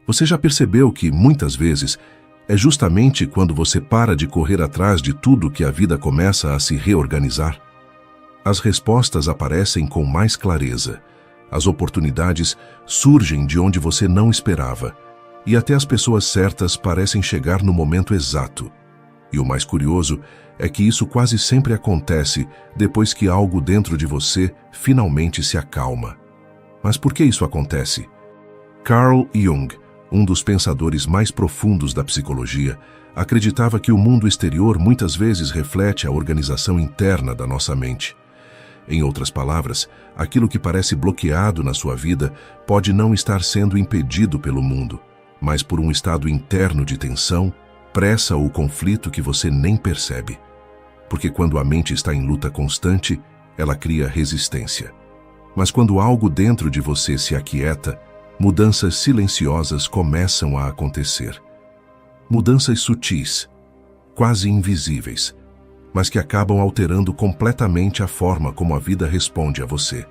Você já percebeu que, muitas vezes, é justamente quando você para de correr atrás de tudo que a vida começa a se reorganizar? As respostas aparecem com mais clareza, as oportunidades surgem de onde você não esperava, e até as pessoas certas parecem chegar no momento exato. E o mais curioso é que isso quase sempre acontece depois que algo dentro de você finalmente se acalma. Mas por que isso acontece? Carl Jung, um dos pensadores mais profundos da psicologia, acreditava que o mundo exterior muitas vezes reflete a organização interna da nossa mente. Em outras palavras, aquilo que parece bloqueado na sua vida pode não estar sendo impedido pelo mundo, mas por um estado interno de tensão, pressa ou conflito que você nem percebe. Porque quando a mente está em luta constante, ela cria resistência. Mas quando algo dentro de você se aquieta, mudanças silenciosas começam a acontecer. Mudanças sutis, quase invisíveis, mas que acabam alterando completamente a forma como a vida responde a você.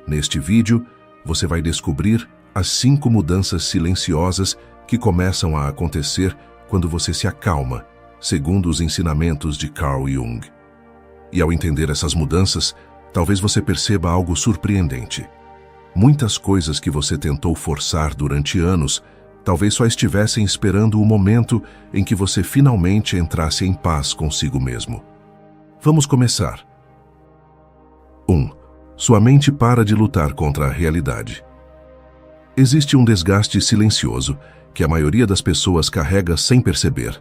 Neste vídeo, você vai descobrir as 5 mudanças silenciosas que começam a acontecer quando você se acalma, segundo os ensinamentos de Carl Jung. E ao entender essas mudanças, talvez você perceba algo surpreendente. Muitas coisas que você tentou forçar durante anos, talvez só estivessem esperando o momento em que você finalmente entrasse em paz consigo mesmo. Vamos começar. 1. Sua mente para de lutar contra a realidade. Existe um desgaste silencioso que a maioria das pessoas carrega sem perceber.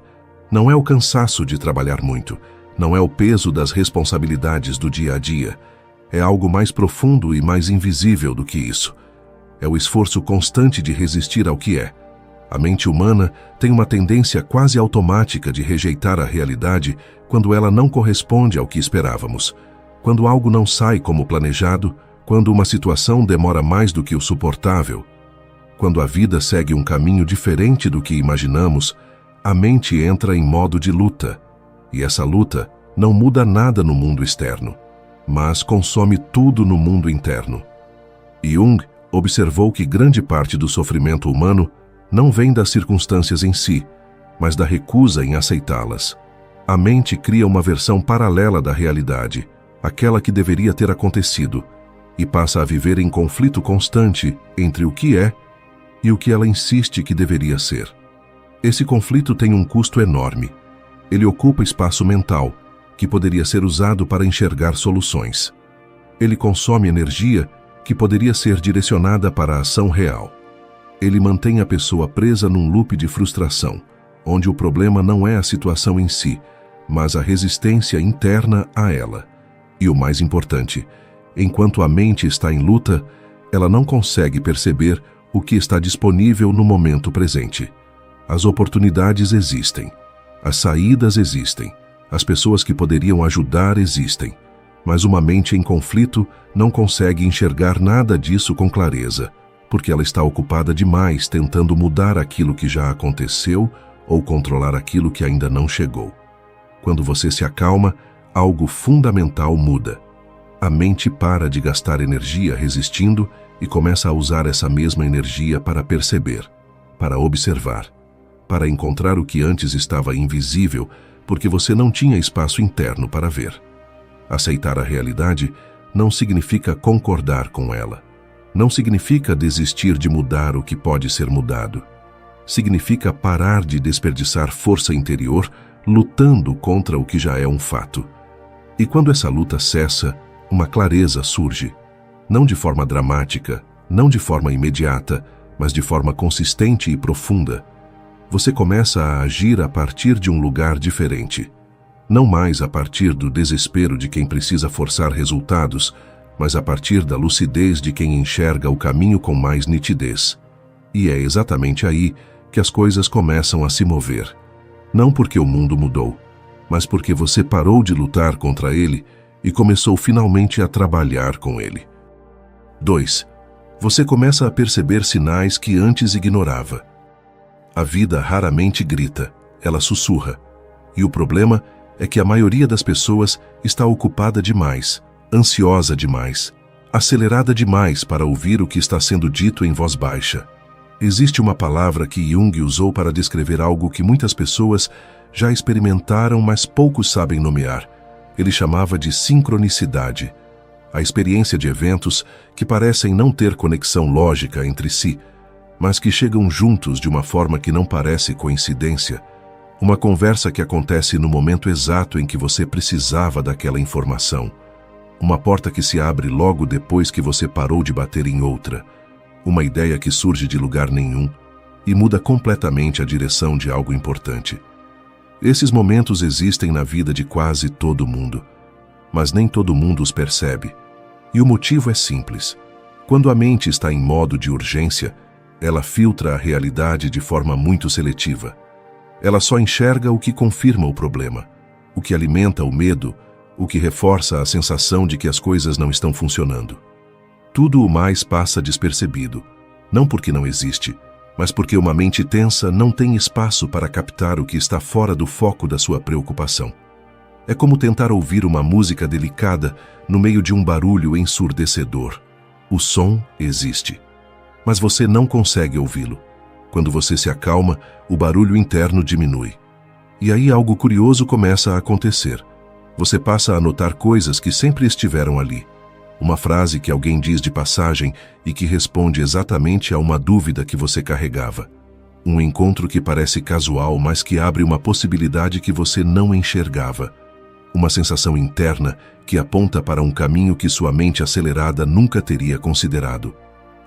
Não é o cansaço de trabalhar muito, não é o peso das responsabilidades do dia a dia. É algo mais profundo e mais invisível do que isso. É o esforço constante de resistir ao que é. A mente humana tem uma tendência quase automática de rejeitar a realidade quando ela não corresponde ao que esperávamos. Quando algo não sai como planejado, quando uma situação demora mais do que o suportável, quando a vida segue um caminho diferente do que imaginamos, a mente entra em modo de luta. E essa luta não muda nada no mundo externo, mas consome tudo no mundo interno. Jung observou que grande parte do sofrimento humano não vem das circunstâncias em si, mas da recusa em aceitá-las. A mente cria uma versão paralela da realidade, aquela que deveria ter acontecido, e passa a viver em conflito constante entre o que é e o que ela insiste que deveria ser. Esse conflito tem um custo enorme. Ele ocupa espaço mental, que poderia ser usado para enxergar soluções. Ele consome energia que poderia ser direcionada para a ação real. Ele mantém a pessoa presa num loop de frustração, onde o problema não é a situação em si, mas a resistência interna a ela. E o mais importante, enquanto a mente está em luta, ela não consegue perceber o que está disponível no momento presente. As oportunidades existem, as saídas existem, as pessoas que poderiam ajudar existem, mas uma mente em conflito não consegue enxergar nada disso com clareza, porque ela está ocupada demais tentando mudar aquilo que já aconteceu ou controlar aquilo que ainda não chegou. Quando você se acalma, algo fundamental muda. A mente para de gastar energia resistindo e começa a usar essa mesma energia para perceber, para observar, para encontrar o que antes estava invisível porque você não tinha espaço interno para ver. Aceitar a realidade não significa concordar com ela. Não significa desistir de mudar o que pode ser mudado. Significa parar de desperdiçar força interior lutando contra o que já é um fato. E quando essa luta cessa, uma clareza surge. Não de forma dramática, não de forma imediata, mas de forma consistente e profunda. Você começa a agir a partir de um lugar diferente. Não mais a partir do desespero de quem precisa forçar resultados, mas a partir da lucidez de quem enxerga o caminho com mais nitidez. E é exatamente aí que as coisas começam a se mover. Não porque o mundo mudou, mas porque você parou de lutar contra ele e começou finalmente a trabalhar com ele. 2. Você começa a perceber sinais que antes ignorava. A vida raramente grita, ela sussurra. E o problema é que a maioria das pessoas está ocupada demais, ansiosa demais, acelerada demais para ouvir o que está sendo dito em voz baixa. Existe uma palavra que Jung usou para descrever algo que muitas pessoas já experimentaram, mas poucos sabem nomear. Ele chamava de sincronicidade. A experiência de eventos que parecem não ter conexão lógica entre si, mas que chegam juntos de uma forma que não parece coincidência. Uma conversa que acontece no momento exato em que você precisava daquela informação. Uma porta que se abre logo depois que você parou de bater em outra. Uma ideia que surge de lugar nenhum e muda completamente a direção de algo importante. Esses momentos existem na vida de quase todo mundo, mas nem todo mundo os percebe. E o motivo é simples. Quando a mente está em modo de urgência, ela filtra a realidade de forma muito seletiva. Ela só enxerga o que confirma o problema, o que alimenta o medo, o que reforça a sensação de que as coisas não estão funcionando. Tudo o mais passa despercebido, não porque não existe, mas porque uma mente tensa não tem espaço para captar o que está fora do foco da sua preocupação. É como tentar ouvir uma música delicada no meio de um barulho ensurdecedor. O som existe, mas você não consegue ouvi-lo. Quando você se acalma, o barulho interno diminui. E aí algo curioso começa a acontecer. Você passa a notar coisas que sempre estiveram ali. Uma frase que alguém diz de passagem e que responde exatamente a uma dúvida que você carregava. Um encontro que parece casual, mas que abre uma possibilidade que você não enxergava. Uma sensação interna que aponta para um caminho que sua mente acelerada nunca teria considerado.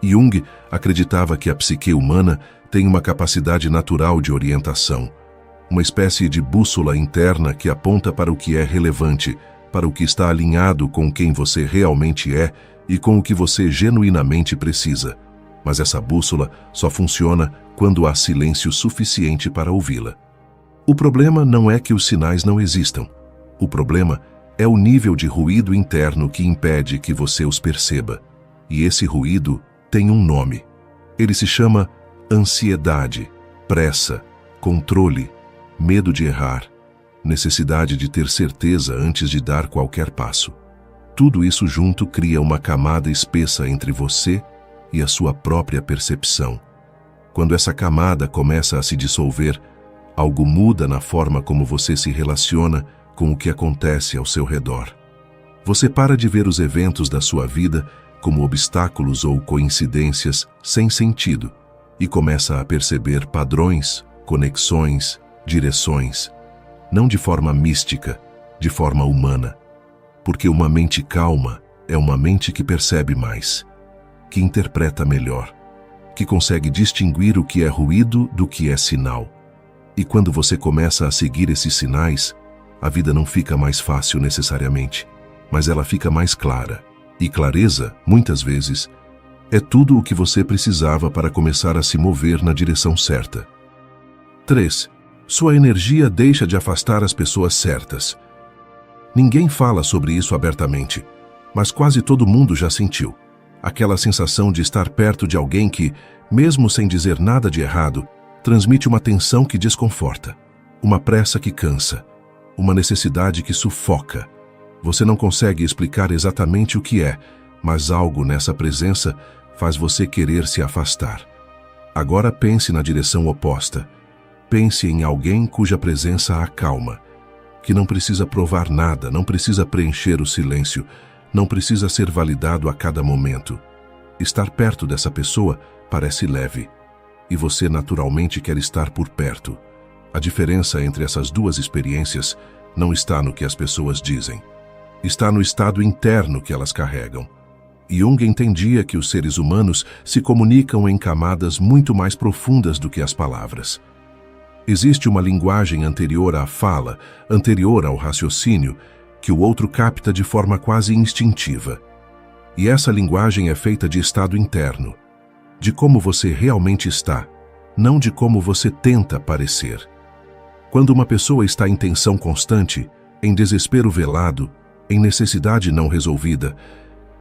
Jung acreditava que a psique humana tem uma capacidade natural de orientação, uma espécie de bússola interna que aponta para o que é relevante, para o que está alinhado com quem você realmente é e com o que você genuinamente precisa. Mas essa bússola só funciona quando há silêncio suficiente para ouvi-la. O problema não é que os sinais não existam. O problema é o nível de ruído interno que impede que você os perceba. E esse ruído tem um nome. Ele se chama ansiedade, pressa, controle, medo de errar, necessidade de ter certeza antes de dar qualquer passo. Tudo isso junto cria uma camada espessa entre você e a sua própria percepção. Quando essa camada começa a se dissolver, algo muda na forma como você se relaciona com o que acontece ao seu redor. Você para de ver os eventos da sua vida como obstáculos ou coincidências sem sentido e começa a perceber padrões, conexões, direções, não de forma mística, de forma humana. Porque uma mente calma é uma mente que percebe mais, que interpreta melhor, que consegue distinguir o que é ruído do que é sinal. E quando você começa a seguir esses sinais, a vida não fica mais fácil necessariamente, mas ela fica mais clara. E clareza, muitas vezes, é tudo o que você precisava para começar a se mover na direção certa. 3. Sua energia deixa de afastar as pessoas certas. Ninguém fala sobre isso abertamente, mas quase todo mundo já sentiu. Aquela sensação de estar perto de alguém que, mesmo sem dizer nada de errado, transmite uma tensão que desconforta, uma pressa que cansa, uma necessidade que sufoca. Você não consegue explicar exatamente o que é, mas algo nessa presença faz você querer se afastar. Agora pense na direção oposta. Pense em alguém cuja presença a acalma, que não precisa provar nada, não precisa preencher o silêncio, não precisa ser validado a cada momento. Estar perto dessa pessoa parece leve, e você naturalmente quer estar por perto. A diferença entre essas duas experiências não está no que as pessoas dizem. Está no estado interno que elas carregam. Jung entendia que os seres humanos se comunicam em camadas muito mais profundas do que as palavras. Existe uma linguagem anterior à fala, anterior ao raciocínio, que o outro capta de forma quase instintiva. E essa linguagem é feita de estado interno, de como você realmente está, não de como você tenta parecer. Quando uma pessoa está em tensão constante, em desespero velado, em necessidade não resolvida,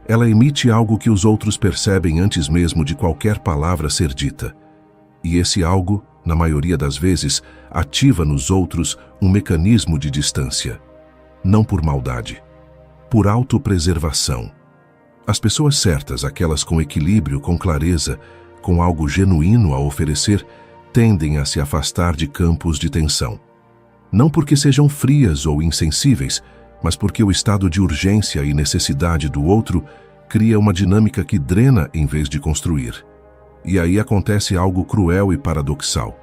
ela emite algo que os outros percebem antes mesmo de qualquer palavra ser dita. E esse algo, na maioria das vezes, ativa nos outros um mecanismo de distância. Não por maldade, por autopreservação. As pessoas certas, aquelas com equilíbrio, com clareza, com algo genuíno a oferecer, tendem a se afastar de campos de tensão. Não porque sejam frias ou insensíveis, mas porque o estado de urgência e necessidade do outro cria uma dinâmica que drena em vez de construir. E aí acontece algo cruel e paradoxal.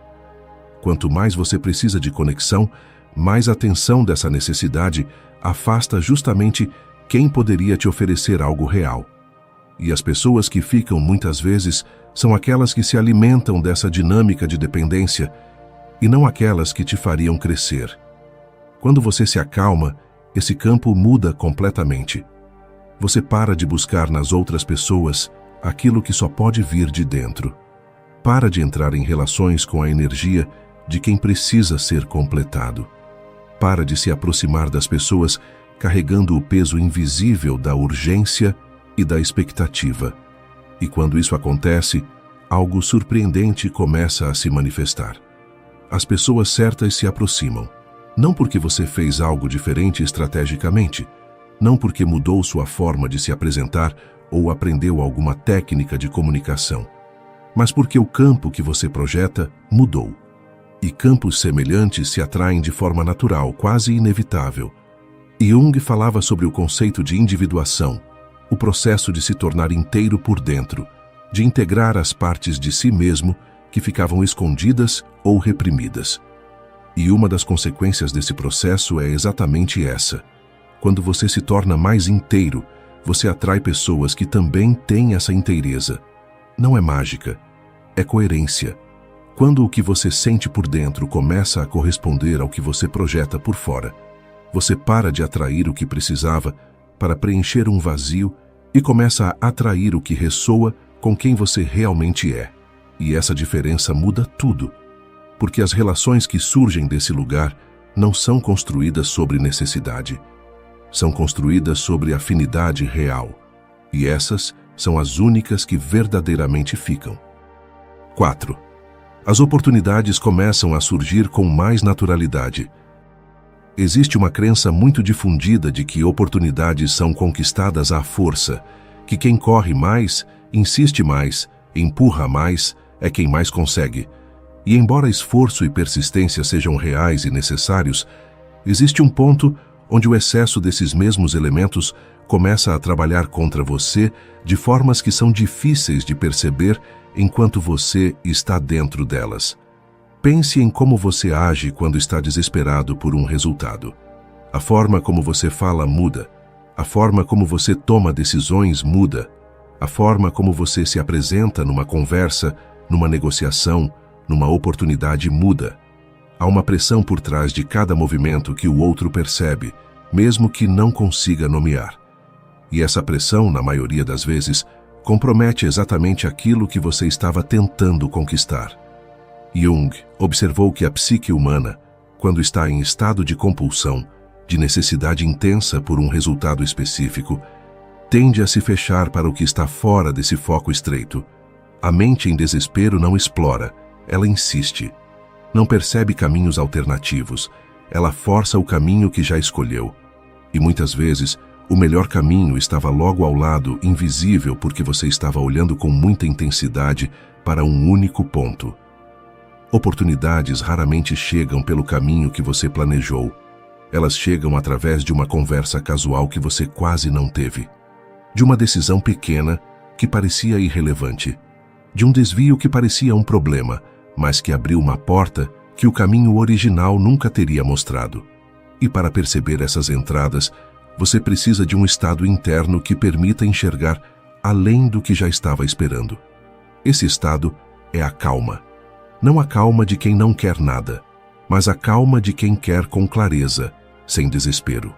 Quanto mais você precisa de conexão, mais a tensão dessa necessidade afasta justamente quem poderia te oferecer algo real. E as pessoas que ficam muitas vezes são aquelas que se alimentam dessa dinâmica de dependência e não aquelas que te fariam crescer. Quando você se acalma, esse campo muda completamente. Você para de buscar nas outras pessoas aquilo que só pode vir de dentro. Para de entrar em relações com a energia de quem precisa ser completado. Para de se aproximar das pessoas carregando o peso invisível da urgência e da expectativa. E quando isso acontece, algo surpreendente começa a se manifestar. As pessoas certas se aproximam, não porque você fez algo diferente estrategicamente, não porque mudou sua forma de se apresentar ou aprendeu alguma técnica de comunicação, mas porque o campo que você projeta mudou. E campos semelhantes se atraem de forma natural, quase inevitável. Jung falava sobre o conceito de individuação, o processo de se tornar inteiro por dentro, de integrar as partes de si mesmo que ficavam escondidas ou reprimidas. E uma das consequências desse processo é exatamente essa. Quando você se torna mais inteiro, você atrai pessoas que também têm essa inteireza. Não é mágica, é coerência. Quando o que você sente por dentro começa a corresponder ao que você projeta por fora, você para de atrair o que precisava para preencher um vazio e começa a atrair o que ressoa com quem você realmente é. E essa diferença muda tudo, porque as relações que surgem desse lugar não são construídas sobre necessidade, são construídas sobre afinidade real, e essas são as únicas que verdadeiramente ficam. 4. As oportunidades começam a surgir com mais naturalidade. Existe uma crença muito difundida de que oportunidades são conquistadas à força, que quem corre mais, insiste mais, empurra mais, é quem mais consegue. E embora esforço e persistência sejam reais e necessários, existe um ponto onde o excesso desses mesmos elementos começa a trabalhar contra você de formas que são difíceis de perceber enquanto você está dentro delas. Pense em como você age quando está desesperado por um resultado. A forma como você fala muda. A forma como você toma decisões muda. A forma como você se apresenta numa conversa, numa negociação, numa oportunidade muda. Há uma pressão por trás de cada movimento que o outro percebe, mesmo que não consiga nomear. E essa pressão, na maioria das vezes, compromete exatamente aquilo que você estava tentando conquistar. Jung observou que a psique humana, quando está em estado de compulsão, de necessidade intensa por um resultado específico, tende a se fechar para o que está fora desse foco estreito. A mente em desespero não explora, ela insiste. Não percebe caminhos alternativos, ela força o caminho que já escolheu. E muitas vezes, o melhor caminho estava logo ao lado, invisível, porque você estava olhando com muita intensidade para um único ponto. Oportunidades raramente chegam pelo caminho que você planejou. Elas chegam através de uma conversa casual que você quase não teve. De uma decisão pequena que parecia irrelevante. De um desvio que parecia um problema, mas que abriu uma porta que o caminho original nunca teria mostrado. E para perceber essas entradas, você precisa de um estado interno que permita enxergar além do que já estava esperando. Esse estado é a calma. Não a calma de quem não quer nada, mas a calma de quem quer com clareza, sem desespero.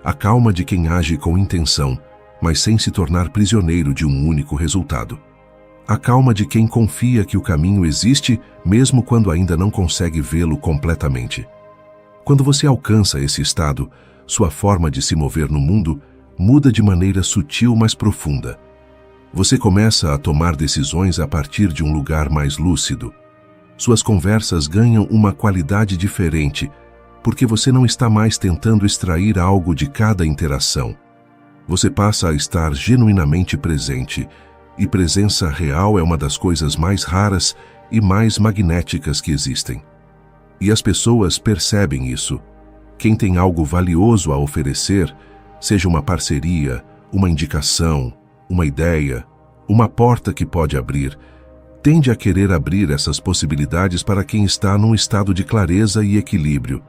A calma de quem age com intenção, mas sem se tornar prisioneiro de um único resultado. A calma de quem confia que o caminho existe, mesmo quando ainda não consegue vê-lo completamente. Quando você alcança esse estado, sua forma de se mover no mundo muda de maneira sutil, mas profunda. Você começa a tomar decisões a partir de um lugar mais lúcido. Suas conversas ganham uma qualidade diferente, porque você não está mais tentando extrair algo de cada interação. Você passa a estar genuinamente presente, e presença real é uma das coisas mais raras e mais magnéticas que existem. E as pessoas percebem isso. Quem tem algo valioso a oferecer, seja uma parceria, uma indicação, uma ideia, uma porta que pode abrir, tende a querer abrir essas possibilidades para quem está num estado de clareza e equilíbrio,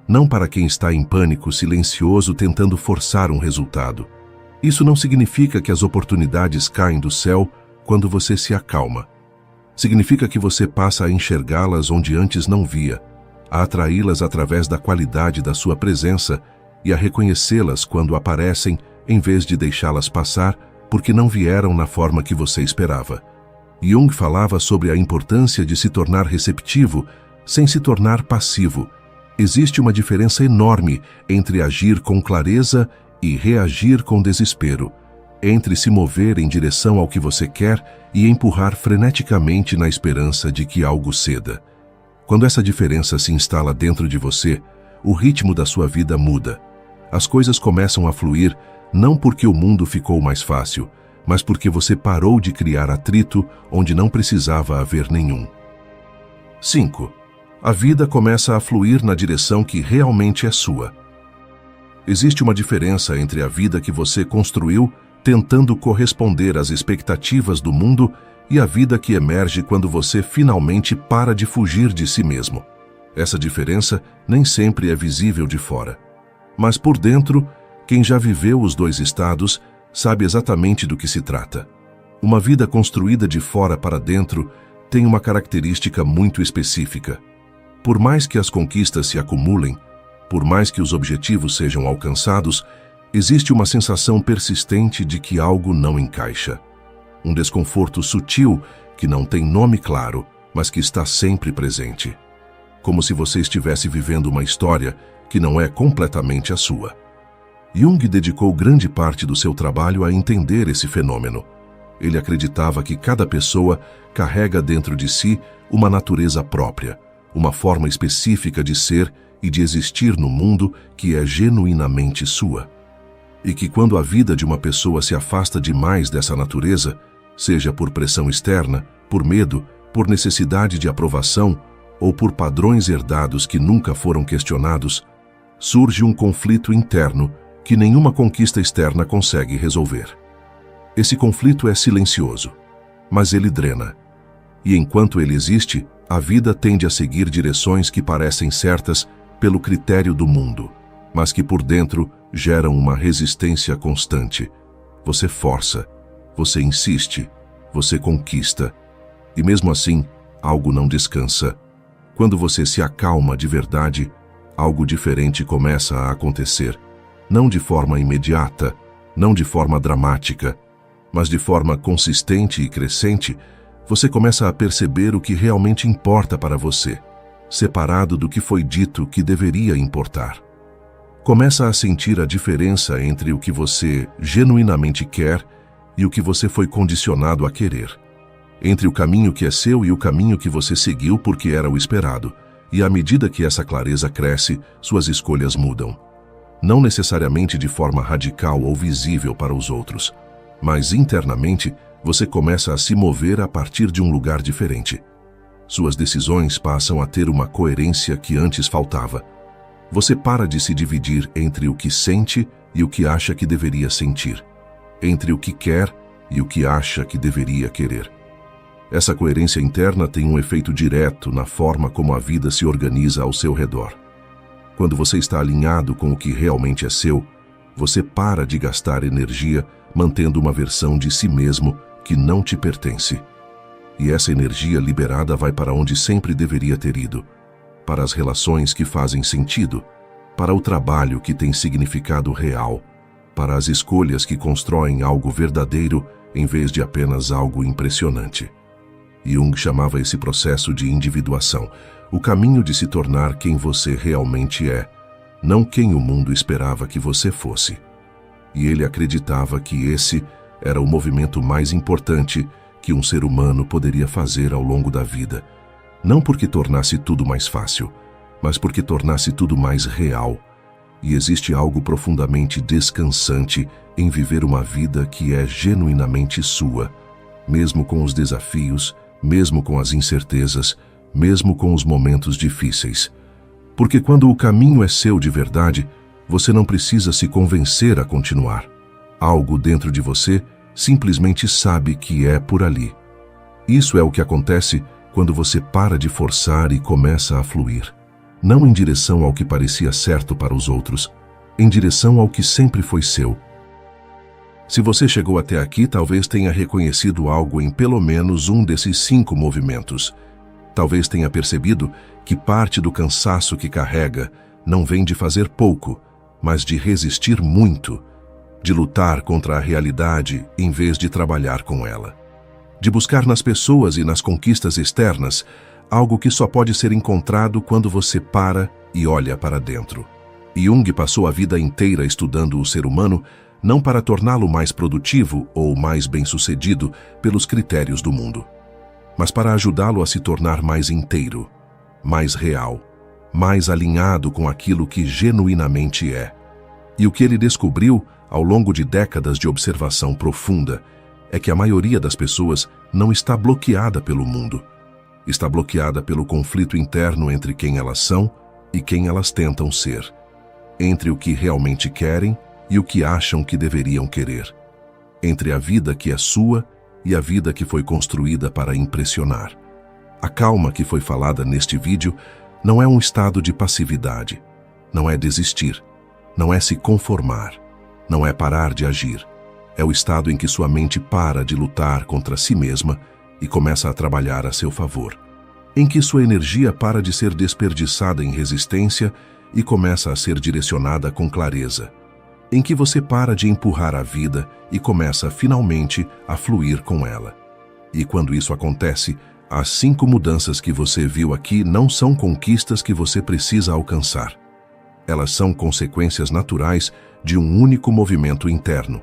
não para quem está em pânico silencioso tentando forçar um resultado. Isso não significa que as oportunidades caem do céu quando você se acalma. Significa que você passa a enxergá-las onde antes não via, a atraí-las através da qualidade da sua presença e a reconhecê-las quando aparecem, em vez de deixá-las passar porque não vieram na forma que você esperava. Jung falava sobre a importância de se tornar receptivo sem se tornar passivo. Existe uma diferença enorme entre agir com clareza e reagir com desespero, entre se mover em direção ao que você quer e empurrar freneticamente na esperança de que algo ceda. Quando essa diferença se instala dentro de você, o ritmo da sua vida muda. As coisas começam a fluir não porque o mundo ficou mais fácil, mas porque você parou de criar atrito onde não precisava haver nenhum. 5. A vida começa a fluir na direção que realmente é sua. Existe uma diferença entre a vida que você construiu tentando corresponder às expectativas do mundo e a vida que emerge quando você finalmente para de fugir de si mesmo. Essa diferença nem sempre é visível de fora. Mas por dentro, quem já viveu os dois estados sabe exatamente do que se trata. Uma vida construída de fora para dentro tem uma característica muito específica. Por mais que as conquistas se acumulem, por mais que os objetivos sejam alcançados, existe uma sensação persistente de que algo não encaixa. Um desconforto sutil que não tem nome claro, mas que está sempre presente. Como se você estivesse vivendo uma história que não é completamente a sua. Jung dedicou grande parte do seu trabalho a entender esse fenômeno. Ele acreditava que cada pessoa carrega dentro de si uma natureza própria, uma forma específica de ser e de existir no mundo que é genuinamente sua. E que quando a vida de uma pessoa se afasta demais dessa natureza, seja por pressão externa, por medo, por necessidade de aprovação ou por padrões herdados que nunca foram questionados, surge um conflito interno que nenhuma conquista externa consegue resolver. Esse conflito é silencioso, mas ele drena. E enquanto ele existe, a vida tende a seguir direções que parecem certas pelo critério do mundo, mas que por dentro geram uma resistência constante. Você força, você insiste, você conquista, e mesmo assim, algo não descansa. Quando você se acalma de verdade, algo diferente começa a acontecer. Não de forma imediata, não de forma dramática, mas de forma consistente e crescente, você começa a perceber o que realmente importa para você, separado do que foi dito que deveria importar. Começa a sentir a diferença entre o que você genuinamente quer e o que você foi condicionado a querer. Entre o caminho que é seu e o caminho que você seguiu porque era o esperado, e à medida que essa clareza cresce, suas escolhas mudam. Não necessariamente de forma radical ou visível para os outros, mas internamente você começa a se mover a partir de um lugar diferente. Suas decisões passam a ter uma coerência que antes faltava. Você para de se dividir entre o que sente e o que acha que deveria sentir, entre o que quer e o que acha que deveria querer. Essa coerência interna tem um efeito direto na forma como a vida se organiza ao seu redor. Quando você está alinhado com o que realmente é seu, você para de gastar energia mantendo uma versão de si mesmo que não te pertence. E essa energia liberada vai para onde sempre deveria ter ido, para as relações que fazem sentido, para o trabalho que tem significado real, para as escolhas que constroem algo verdadeiro em vez de apenas algo impressionante. Jung chamava esse processo de individuação, o caminho de se tornar quem você realmente é, não quem o mundo esperava que você fosse. E ele acreditava que esse era o movimento mais importante que um ser humano poderia fazer ao longo da vida, não porque tornasse tudo mais fácil, mas porque tornasse tudo mais real. E existe algo profundamente descansante em viver uma vida que é genuinamente sua, mesmo com os desafios, mesmo com as incertezas, mesmo com os momentos difíceis. Porque quando o caminho é seu de verdade, você não precisa se convencer a continuar. Algo dentro de você simplesmente sabe que é por ali. Isso é o que acontece quando você para de forçar e começa a fluir. Não em direção ao que parecia certo para os outros, em direção ao que sempre foi seu. Se você chegou até aqui, talvez tenha reconhecido algo em pelo menos um desses 5 movimentos. Talvez tenha percebido que parte do cansaço que carrega não vem de fazer pouco, mas de resistir muito, de lutar contra a realidade em vez de trabalhar com ela, de buscar nas pessoas e nas conquistas externas algo que só pode ser encontrado quando você para e olha para dentro. Jung passou a vida inteira estudando o ser humano não para torná-lo mais produtivo ou mais bem-sucedido pelos critérios do mundo, mas para ajudá-lo a se tornar mais inteiro, mais real, mais alinhado com aquilo que genuinamente é. E o que ele descobriu ao longo de décadas de observação profunda é que a maioria das pessoas não está bloqueada pelo mundo. Está bloqueada pelo conflito interno entre quem elas são e quem elas tentam ser, entre o que realmente querem e o que acham que deveriam querer, entre a vida que é sua e a vida que foi construída para impressionar. A calma que foi falada neste vídeo não é um estado de passividade, não é desistir, não é se conformar, não é parar de agir. É o estado em que sua mente para de lutar contra si mesma e começa a trabalhar a seu favor, em que sua energia para de ser desperdiçada em resistência e começa a ser direcionada com clareza, em que você para de empurrar a vida e começa finalmente a fluir com ela. E quando isso acontece, as 5 mudanças que você viu aqui não são conquistas que você precisa alcançar. Elas são consequências naturais de um único movimento interno,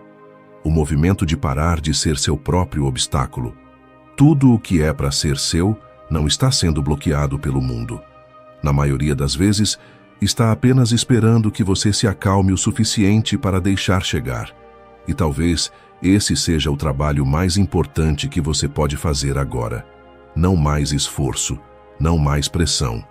o movimento de parar de ser seu próprio obstáculo. Tudo o que é para ser seu não está sendo bloqueado pelo mundo. Na maioria das vezes, está apenas esperando que você se acalme o suficiente para deixar chegar. E talvez esse seja o trabalho mais importante que você pode fazer agora. Não mais esforço, não mais pressão,